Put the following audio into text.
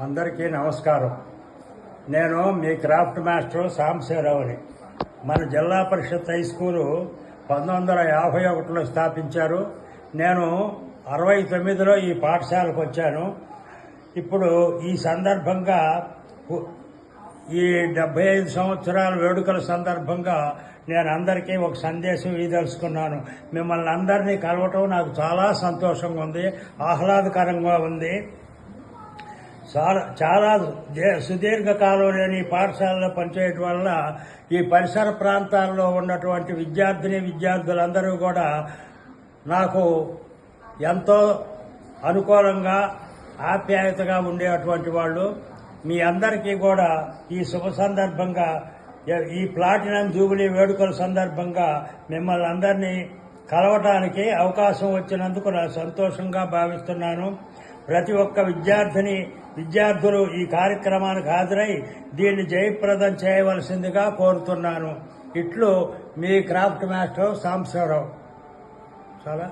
అందరికీ నమస్కారం. నేను మీ క్రాఫ్ట్ మాస్టర్ సాంబశివరావుని. మన జిల్లా పరిషత్ హై స్కూలు 1951లో స్థాపించారు. నేను 69లో ఈ పాఠశాలకు వచ్చాను. ఇప్పుడు ఈ సందర్భంగా ఈ 75 సంవత్సరాల వేడుకల సందర్భంగా నేను అందరికీ ఒక సందేశం ఇదలుచుకున్నాను. మిమ్మల్ని అందరినీ కలవటం నాకు చాలా సంతోషంగా ఉంది, ఆహ్లాదకరంగా ఉంది. చాలా సుదీర్ఘకాలం లేని పాఠశాలలో పనిచేయడం వల్ల ఈ పరిసర ప్రాంతాల్లో ఉన్నటువంటి విద్యార్థులందరూ కూడా నాకు ఎంతో అనుకూలంగా ఆప్యాయతగా ఉండేటువంటి వాళ్ళు. మీ అందరికీ కూడా ఈ శుభ సందర్భంగా, ఈ ప్లాటినం జూబిలీ వేడుకల సందర్భంగా మిమ్మల్ని అందరినీ కలవటానికి అవకాశం వచ్చినందుకు నా సంతోషంగా భావిస్తున్నాను. ప్రతి ఒక్క విద్యార్థులు ఈ కార్యక్రమానికి హాజరై దీన్ని జయప్రదం చేయవలసిందిగా కోరుతున్నాను. ఇట్లు మీ క్రాఫ్ట్ మాస్టర్ సాంబశివరావు. చాలా